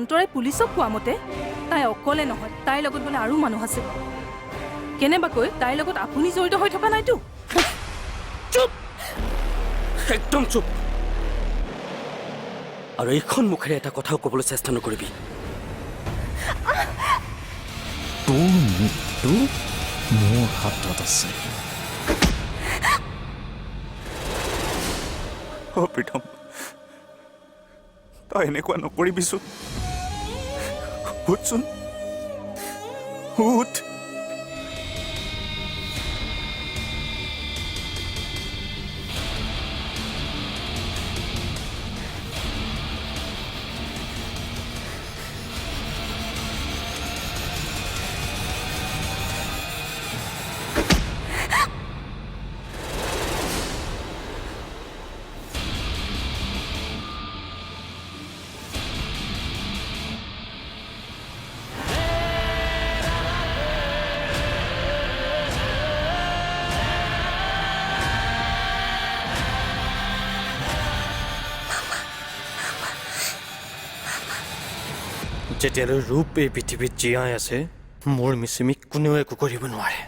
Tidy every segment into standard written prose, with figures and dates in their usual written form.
অন্তৰাই পুলিচক কোৱা মতে তাই অকলে নহয়, তাইৰ লগত বোলে আৰু মানুহ আছে। কেনেবাকৈ তাইৰ লগত আপুনি জড়িত হৈ থকা নাইতো? চুপ, একদম চুপ। আৰু এইখন মুখেৰে এটা কথাও ক'বলৈ চেষ্টা নকৰিবি। তোৰ মুখটো মোৰ হাতত আছে। প্ৰীতম, তই এনেকুৱা নকৰিবিচোন। উঠচোন, উঠ। যেতিয়ালৈ ৰূপ এই পৃথিৱীত জীয়াই আছে, মোৰ মিচিমিক কোনেও একো কৰিব নোৱাৰে।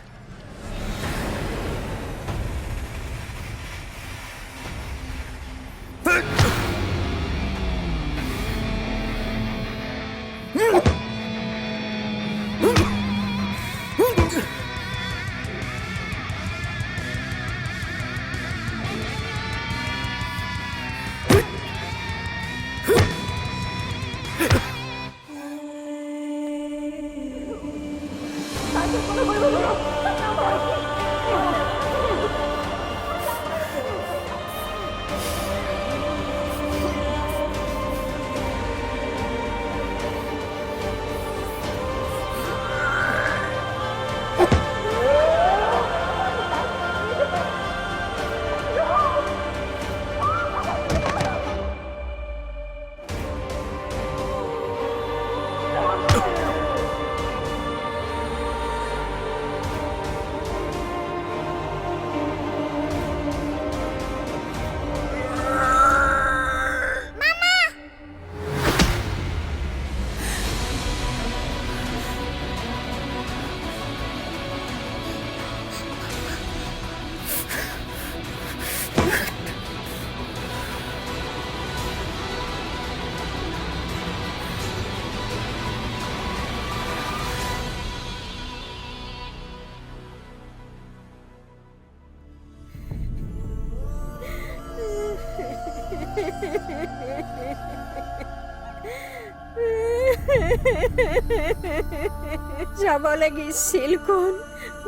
যাব লাগিছিল কোন,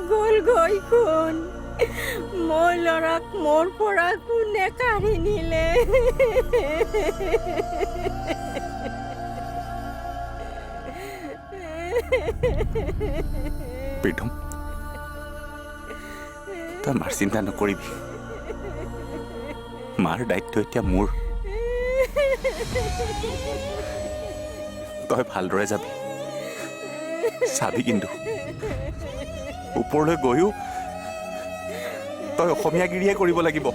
গ'লগৈ কোন? মোৰ ল'ৰাক মোৰ পৰা কোনে কাঢ়ি নিলে? প্ৰীতম, তই মাৰ চিন্তা নকৰিবি। মাৰ দায়িত্ব এতিয়া মোৰ। তই ভালদৰে যাবি, চাবি কিন্তু ওপৰলৈ গৈও তই অসমীয়াগিৰিয়ে কৰিব লাগিব।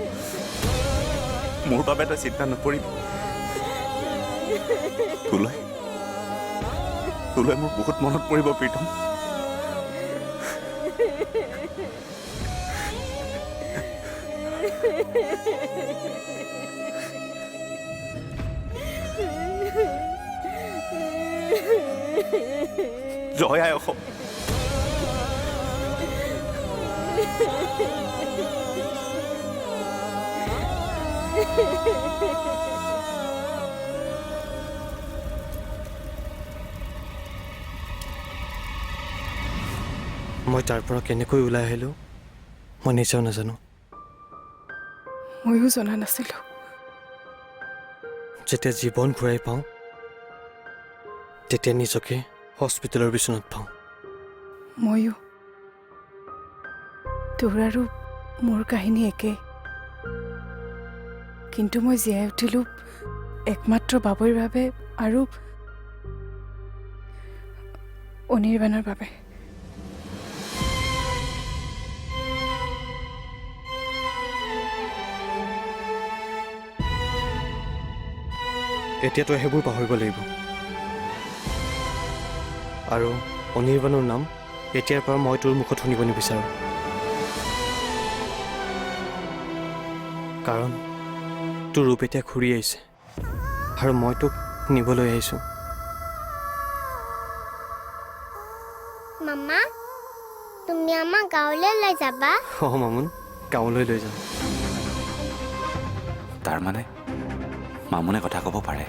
মোৰ বাবে তই চিন্তা নকৰিবি। তোলৈ মোৰ বহুত মনত পৰিব প্ৰীতম। জয় আই অসম। মই তাৰ পৰা কেনেকৈ ওলাই আহিলোঁ মই নিজেও নাজানো। ময়ো জনা নাছিলো। যেতিয়া জীৱন ঘূৰাই পাওঁ তেতিয়া নিজকে হস্পিটেলৰ বিচনাত পাওঁ। ময়ো। তোৰ আৰু মোৰ কাহিনী একে, কিন্তু মই জীয়াই উঠিলোঁ একমাত্ৰ বাবুৰ বাবে আৰু অনিৰ্বাণৰ বাবে। এতিয়া তই সেইবোৰ পাহৰিব লাগিব। আৰু অনিৰ্বাণৰ নাম এতিয়াৰ পৰা মই তোৰ মুখত শুনিব নিবিচাৰোঁ। কাৰণ তোৰ ৰূপ এতিয়া ঘূৰি আহিছে আৰু মই তোক নিবলৈ আহিছোঁ। মামা তুমি আমাক গাঁৱলৈ লৈ যাবা? অঁ মামুন, গাঁৱলৈ লৈ যাম। তাৰমানে মামুনে কথা ক'ব পাৰে।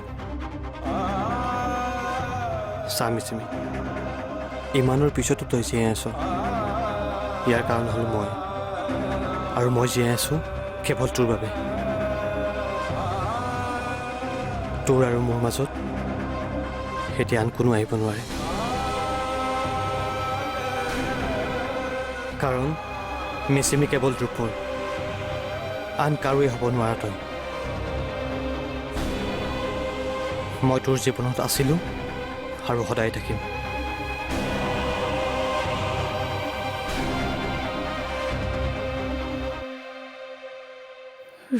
চা মিচিমি, ইমানৰ পিছতো তই জীয়াই আছ, ইয়াৰ কাৰণ হ'ল মই, আৰু মই জীয়াই আছোঁ কেৱল তোৰ বাবে। তোৰ আৰু মোৰ মাজত এতিয়া আন কোনো আহিব নোৱাৰে, কাৰণ মিচিমি কেৱল ৰূপৰ, আন কাৰোৱেই হ'ব নোৱাৰা তই। মই তোৰ জীৱনত আছিলোঁ আৰু সদায় থাকিম।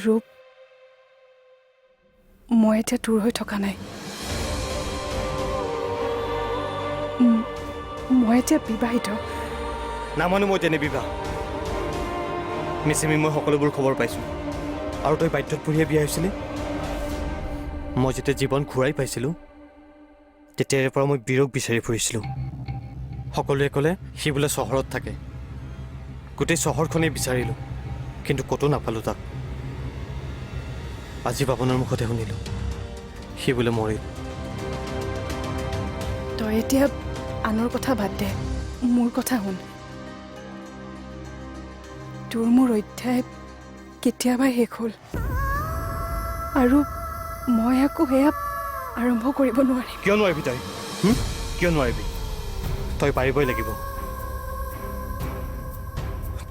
ৰূপ, মই এতিয়া দূৰ হৈ থকা নাই। মই এতিয়া বিবাহিত। নামানো মই তেনে বিবাহ। মিচিমি, মই সকলোবোৰ খবৰ পাইছোঁ। আৰু তই বাধ্যত পৰিহে বিয়া হৈছিলি? মই যেতিয়া জীৱন ঘূৰাই পাইছিলোঁ তেতিয়াৰে পৰা মই বীৰক বিচাৰি ফুৰিছিলোঁ। সকলোৱে ক'লে সি বোলে চহৰত থাকে। গোটেই চহৰখনেই বিচাৰিলোঁ, কিন্তু ক'তো নাপালোঁ তাক। আজি বাপনৰ মুখতে শুনিলোঁ সি বোলে মৰিল। তই এতিয়া আনৰ কথা বাদ দে, মোৰ কথা শুন। তোৰ মোৰ অধ্যায় কেতিয়াবাই শেষ হ'ল, আৰু মই আকৌ সেয়া আৰম্ভ কৰিব নোৱাৰিম। কিয় নোৱাৰিবি তই? কিয় নোৱাৰিবি? তই পাৰিবই লাগিব।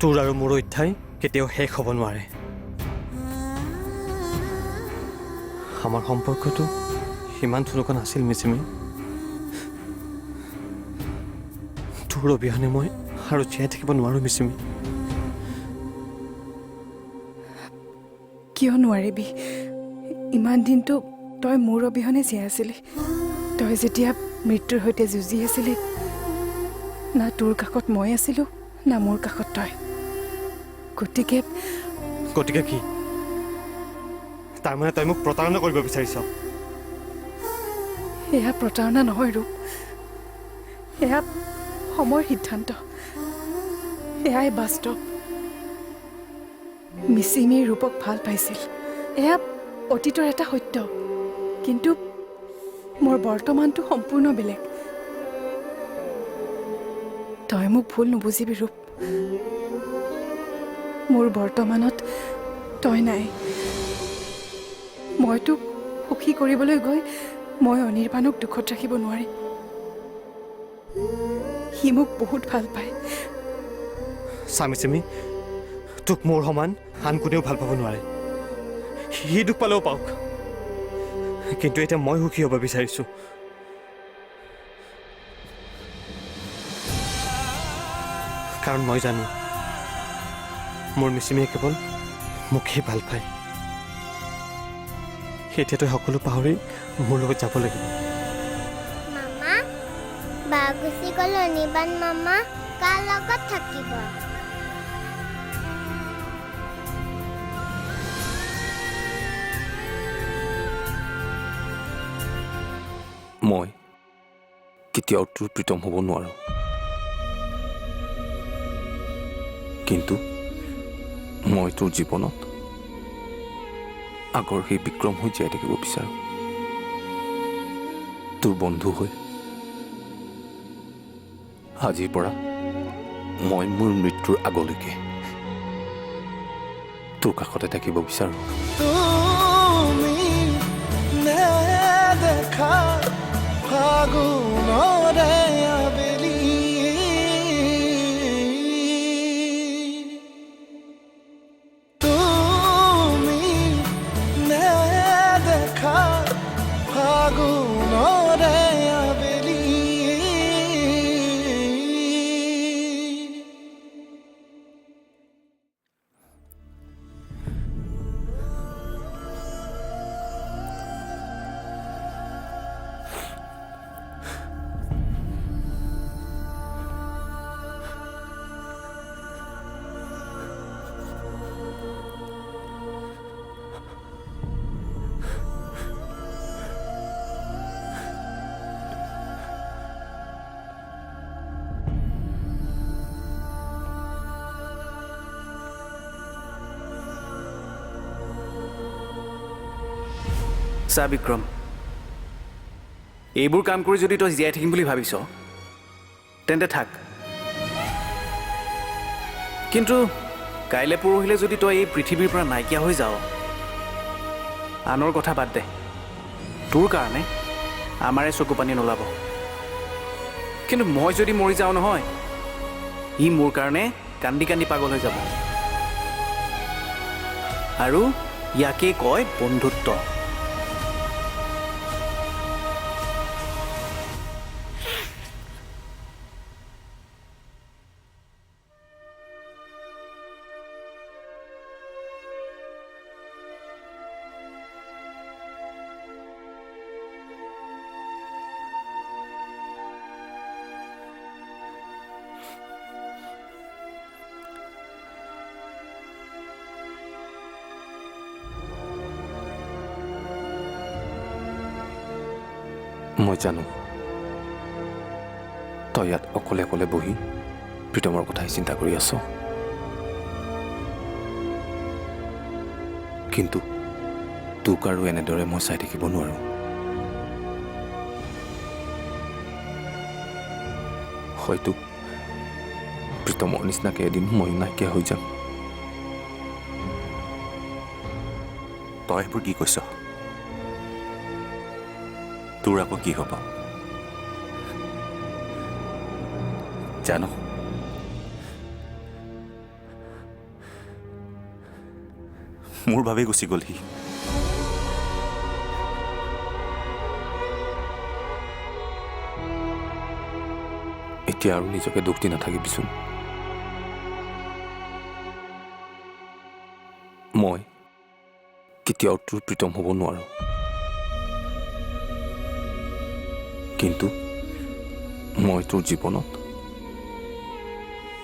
তোৰ আৰু মোৰ অধ্যায় কেতিয়াও শেষ হ'ব নোৱাৰে। আমাৰ সম্পৰ্কটো সিমান থুলকা নাছিল মিচিমি। তোৰ অবিহনে মই আৰু জীয়াই থাকিব নোৱাৰোঁ মিচিমি। কিয় নোৱাৰিবি? ইমান দিনটো তই মোৰ অবিহনে জীয়াই আছিলি। তই যেতিয়া মৃত্যুৰ সৈতে যুঁজি আছিলি, না তোৰ কাষত মই আছিলোঁ, না মোৰ কাষত তই। গতিকে কি? তাৰমানে তই মোক প্ৰতাৰণা কৰিব বিচাৰিছ? এয়া প্ৰতাৰণা নহয় ৰূপ, এয়া সময়ৰ সিদ্ধান্ত, এয়াই বাস্তৱ। মিচিমিৰ ৰূপক ভাল পাইছিল, এয়া অতীতৰ এটা সত্য। কিন্তু মোৰ বৰ্তমানটো সম্পূৰ্ণ বেলেগ। তই মোক ভুল নুবুজিবি ৰূপ, মোৰ বৰ্তমানত তই নাই। মই তোক সুখী কৰিবলৈ গৈ মই অনিৰ্বাণক দুখত ৰাখিব নোৱাৰিম। সি মোক বহুত ভাল পায়। চা মিচিমি, তোক মোৰ সমান আন কোনেও ভাল পাব নোৱাৰে। সি দুখ পালেও পাওক, কিন্তু এতিয়া মই সুখী হ'ব বিচাৰিছোঁ। কাৰণ মই জানো মোৰ মিচিমিয়ে কেৱল মোকহে ভাল পায়। এতিয়া তই সকলো পাহৰি মোৰ লগত যাব লাগিব। মামা বা গুচি গ'ল, অনিৰ্বাণ মামা কাৰ লগত থাকিব? মই কেতিয়াও তোৰ প্ৰীতম হ'ব নোৱাৰোঁ, কিন্তু মই তোৰ জীৱনত আগৰ সেই বিক্ৰম হৈ জীয়াই থাকিব বিচাৰোঁ। তোৰ বন্ধু হৈ আজিৰ পৰা মই মোৰ মৃত্যুৰ আগলৈকে তোৰ কাষতে থাকিব বিচাৰোঁ। তুমি নেদেখা ফাগুনৰে আবেলি, তুমি নেদেখা ফাগুনৰে আবেলি, চা বিক্ৰম, এইবোৰ কাম কৰি যদি তই জীয়াই থাকিম বুলি ভাবিছ তেন্তে থাক, কিন্তু কাইলৈ পৰহিলৈ যদি তই এই পৃথিৱীৰ পৰা নাইকিয়া হৈ যাৱ, আনৰ কথা বাদ দে, তোৰ কাৰণে আমাৰে চকু পানী নোলাব। কিন্তু মই যদি মৰি যাওঁ নহয়, ই মোৰ কাৰণে কান্দি কান্দি পাগল হৈ যাব। আৰু ইয়াকেই কয় বন্ধুত্ব। মই জানো তই ইয়াত অকলে অকলে বহি প্ৰীতমৰ কথাই চিন্তা কৰি আছ, কিন্তু তোক আৰু এনেদৰে মই চাই থাকিব নোৱাৰো। হয়তো প্ৰীতমৰ নিচিনাকে এদিন মই নাইকিয়া হৈ যাম। তই এইবোৰ কি কৈছ? তোৰ আকৌ কি হ'ব? জানো, মোৰ বাবে গুচি গ'ল সি। এতিয়া আৰু নিজকে দুখ দি নাথাকিবিচোন। মই কেতিয়াও তোৰ প্ৰীতম হ'ব নোৱাৰো, কিন্তু মই তোৰ জীৱনত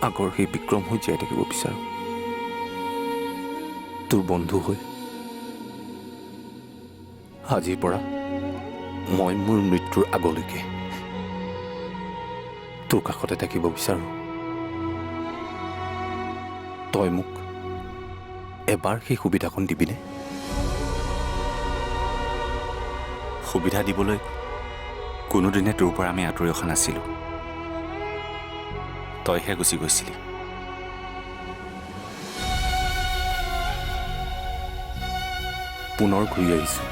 আগৰ সেই বিক্ৰম হৈ জীয়াই থাকিব বিচাৰো, তোৰ বন্ধু হৈ। আজিৰ পৰা মই মোৰ মৃত্যুৰ আগলৈকে তোৰ কাষতে থাকিব বিচাৰো। তই মোক এবাৰ সেই সুবিধাখন দিবিনে? সুবিধা দিবলৈ কোনোদিনে তোৰ পৰা আমি আঁতৰি অহা নাছিলো, তইহে গুচি গৈছিলি। পুনৰ ঘূৰি আহিছো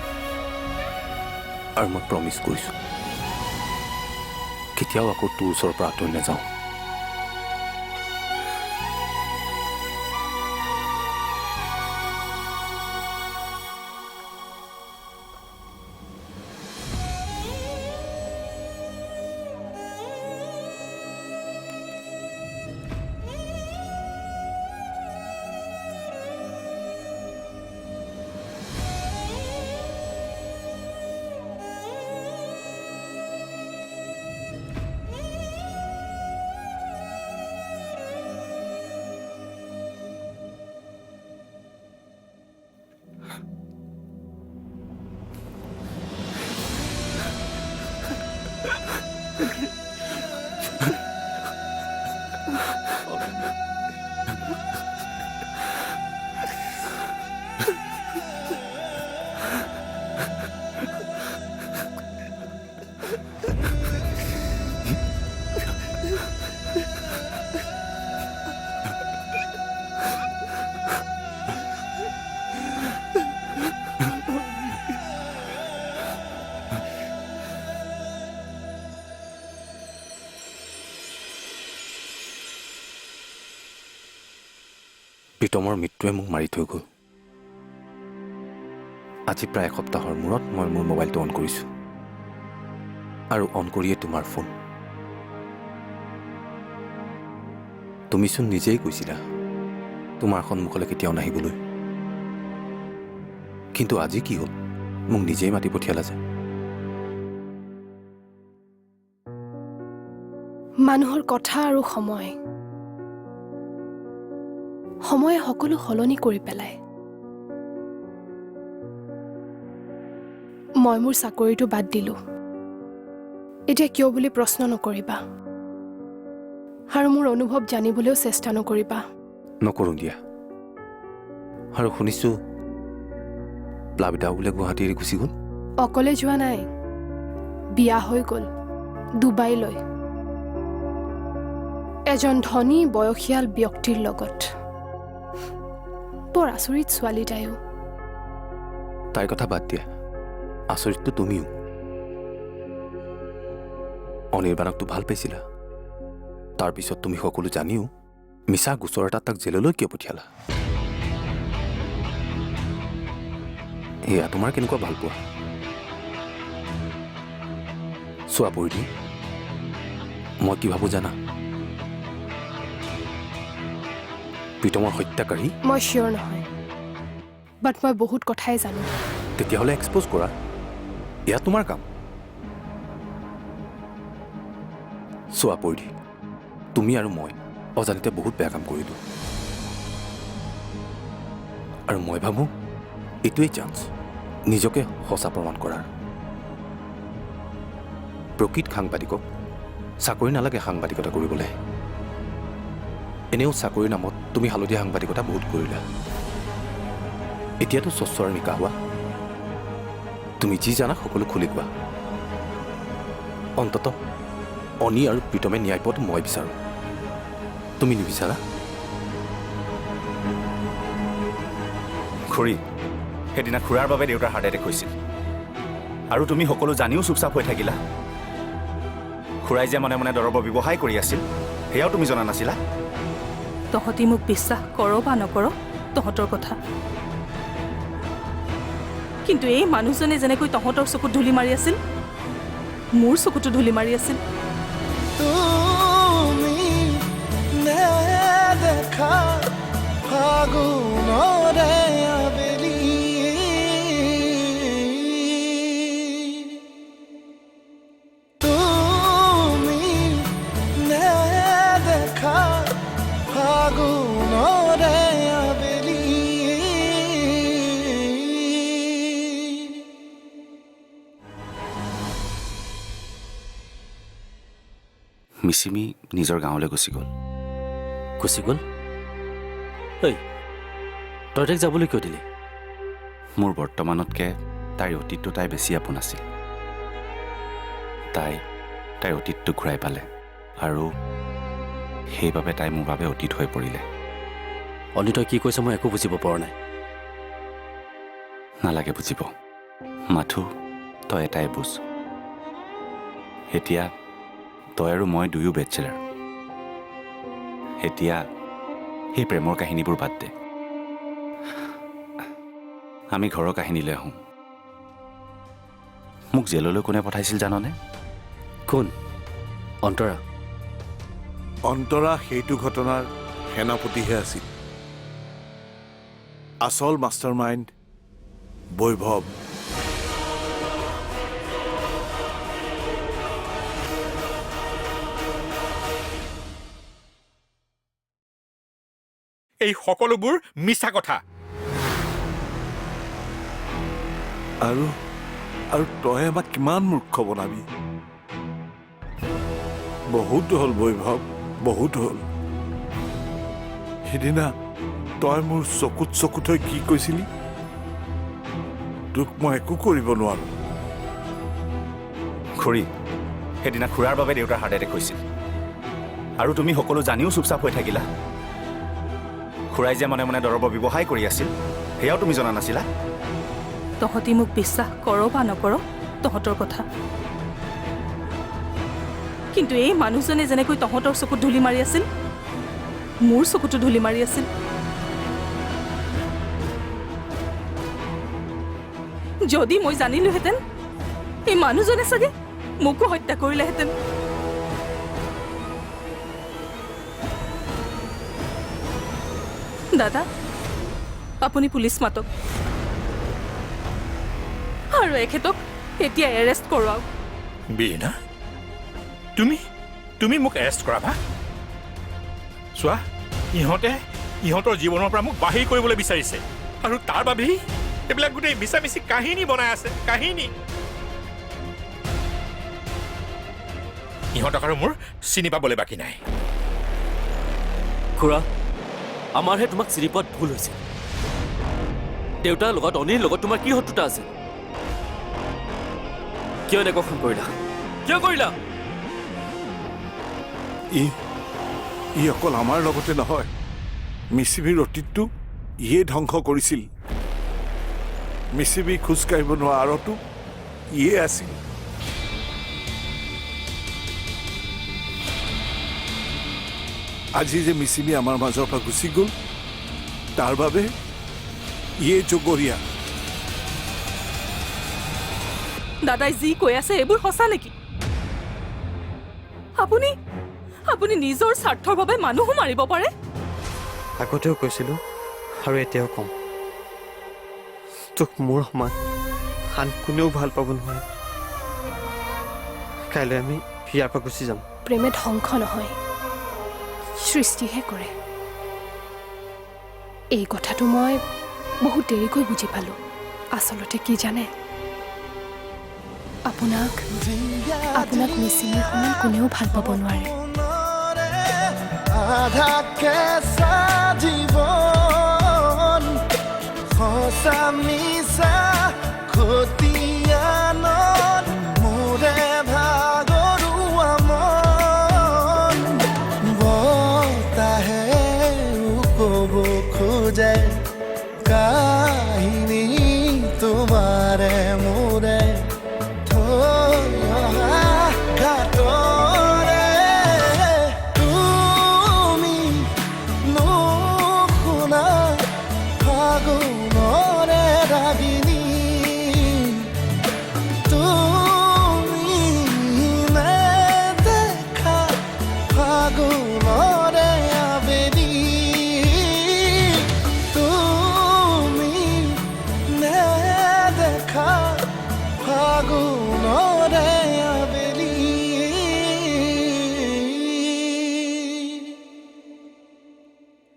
আৰু মই প্ৰমিছ কৰিছো কেতিয়াও আকৌ তোৰ ওচৰৰ পৰা আঁতৰি নাযাওঁ। প্ৰীতমৰ মৃত্যুৱে মোক মাৰি থৈ গ'ল। আজি প্ৰায় এসপ্তাহৰ মূৰত মই মোৰ মোবাইলটো অন কৰিছোঁ, আৰু অন কৰিয়ে তোমাৰ ফোন। তুমিচোন নিজেই কৈছিলা তোমাৰ সন্মুখলৈ কেতিয়াও নাহিবলৈ, কিন্তু আজি কি হ'ল? মোক নিজেই মাতি পঠিয়ালা যে। মানুহৰ কথা আৰু সময়ে সকলো সলনি কৰি পেলায়। মই মোৰ চাকৰিটো বাদ দিলোঁ, এতিয়া কিয় বুলি প্ৰশ্ন নকৰিবা, আৰু মোৰ অনুভৱ জানিবলৈও চেষ্টা নকৰিবা। নকৰোঁ দিয়া। আৰু শুনিছোঁ প্লাবিতাও বোলে গুৱাহাটী এৰি গুচি গ'ল। অকলে যোৱা নাই, বিয়া হৈ গ'ল ডুবাইলৈ এজন ধনী বয়সীয়াল ব্যক্তিৰ লগত। বৰ আচৰিত ছোৱালী তাইও। তাইৰ কথা বাদ দিয়া, আচৰিতটো তুমিও। অনিৰ্বাণকতো ভাল পাইছিলা, তাৰপিছত তুমি সকলো জানিও মিছা গোচৰ এটাত তাক জেললৈ কিয় পঠিয়ালা? এয়া তোমাৰ কেনেকুৱা ভাল পোৱা? চোৱা পৰিধি, মই কি ভাবো জানা? প্ৰীতমৰ হত্যাকাৰী মই চিয়ৰ নহয়, বাট মই বহুত কথাই জানো। তেতিয়াহ'লে এক্সপ'জ কৰা, এয়া তোমাৰ কাম। চোৱা পৰিধি, তুমি আৰু মই অজানিতে বহুত বেয়া কাম কৰিলোঁ, আৰু মই ভাবোঁ এইটোৱেই চান্স নিজকে সঁচা প্ৰমাণ কৰাৰ। প্ৰকৃত সাংবাদিকক চাকৰি নালাগে সাংবাদিকতা কৰিবলৈ। এনেও চাকৰিৰ নামত তুমি হালধীয়া সাংবাদিকতা বহুত কৰিলা। এতিয়াতো স্বচ্ছ আৰু নিকা হোৱা, তুমি যি জানা সকলো খুলি কোৱা। অন্ততঃ অনি আৰু প্ৰীতমে ন্যায় পোৱাটো মই বিচাৰোঁ, তুমি নিবিচাৰা? খুৰী, সেইদিনা খুৰাৰ বাবে দেউতাৰ হাৰ্ট এটেক হৈছিল, আৰু তুমি সকলো জানিও চুপচাপ হৈ থাকিলা। খুৰাই যে মনে মনে দৰৱৰ ব্যৱসায় কৰি আছিল, সেয়াও তুমি জনা নাছিলা? তহঁতি মোক বিশ্বাস কৰ বা নকৰ তহঁতৰ কথা, কিন্তু এই মানুহজনে যেনেকৈ তহঁতৰ চকুত ধূলি মাৰি আছিল, মোৰ চকুতো ধূলি মাৰি আছিল। তুমি নেদেখা ফাগুনৰে আবেলি, তুমি নেদেখা ফাগুনৰে আবেলি। মিচিমি নিজৰ গাঁৱলৈ গুচি গ'ল। গুচি গ'ল? ঐ, তই তাইক যাবলৈ কিয় দিলি? মোৰ বৰ্তমানতকৈ তাইৰ অতীতটো তাই বেছি আপোন আছিল। তাইৰ অতীতটো ঘূৰাই পালে, আৰু সেইবাবে তাই মোৰ বাবে অতীত হৈ পৰিলে। অলি, তই কি কৈছ মই একো বুজিব পৰা নাই। নালাগে বুজিব, মাথো তই এটাই বুজ। এতিয়া তই আৰু মই দুয়ো বেচেলাৰ। এতিয়া সেই প্ৰেমৰ কাহিনীবোৰ বাদ দে, আমি ঘৰৰ কাহিনীলৈ আহোঁ। মোক জেললৈ কোনে পঠাইছিল জাননে? কোন? অন্তৰা? অন্তৰা সেইটো ঘটনাৰ সেনাপতিহে আছিল। আচল মাষ্টাৰ মাইণ্ড বৈভৱ। এই সকলোবোৰ মিছা কথা। আৰু তই আমাক কিমান মূৰ্খ বনাবি? বহুত হ'ল বৈভৱ, বহুত হ'ল। সিদিনা তই মোৰ চকুত থৈ কি কৈছিলি? তোক মই একো কৰিব নোৱাৰো। খুৰী, সেইদিনা খুৰাৰ বাবে দেউতাৰ হাৰ্ট এটেক হৈছিল, আৰু তুমি সকলো জানিও চুপচাপ হৈ থাকিলা। খুৰাই যে মনে মনে দৰৱৰ ব্যৱসায় কৰি আছিল, সেয়াও তুমি জনা নাছিলা? তহঁতি মোক বিশ্বাস কৰ বা নকৰ তহঁতৰ কথা, কিন্তু এই মানুহজনে যেনেকৈ তহঁতৰ চকুত ধূলি মাৰি আছিল, মোৰ চকুতো ধূলি মাৰি আছিল। যদি মই জানিলোহেঁতেন, এই মানুহজনে চাগে মোকো হত্যা কৰিলেহেঁতেন। দাদা, আপুনি পুলিচ মাতক আৰু এখেতক এতিয়া এৰেষ্ট কৰোৱাওক। বীণা, তুমি মোক এৰেষ্ট কৰাবা? চোৱা, ইহঁতৰ জীৱনৰ পৰা মোক বাহিৰ কৰিবলৈ বিচাৰিছে, আৰু তাৰ বাবেই এইবিলাক গোটেই মিছামিছি কাহিনী বনাই আছে। কাহিনী ইহঁতক আৰু মোৰ চিনি পাবলৈ বাকী নাই। খুৰা, আমাৰহে তোমাক চিনি পোৱাত ভুল হৈছে। দেউতাৰ লগত, অনিৰ লগত তোমাৰ কি শত্ৰুতা আছে? কিয় এনেকুৱা কাম কৰিলা? কিয় কৰিলা? ই অকল আমাৰ লগতে নহয়, মিচিমিৰ অতীতটো ইয়ে ধ্বংস কৰিছিল। মিচিমি খোজকাঢ়িব নোৱাৰা আঁৰতো ইয়ে আছিল। আজি যে মিচিমি আমাৰ মাজৰ পৰা গুচি গ'ল, তাৰ বাবে ইয়ে জগৰীয়া। দাদাই যি কৈ আছে এইবোৰ সঁচা নেকি? আপুনি আপুনি নিজৰ স্বাৰ্থৰ বাবে মানুহো মাৰিব পাৰে? আগতেও কৈছিলোঁ আৰু এতিয়াও কওঁ, তোক মোৰ সমান আন কোনেও ভাল পাব নোৱাৰে। কাইলৈ আমি ইয়াৰ পৰা গুচি যাম। প্ৰেমে ধ্বংস নহয়, সৃষ্টিহে কৰে। এই কথাটো মই বহুত দেৰিকৈ বুজি পালোঁ। আচলতে কি জানে, আপোনাক মিচিমিৰ সমান কোনেও ভাল পাব নোৱাৰে। আধা কেঁচা জীৱন সঁচা মিছা খতিয়ানত মোৰে ভাগৰুৱা মন বতাহে ক'ব খোজে কা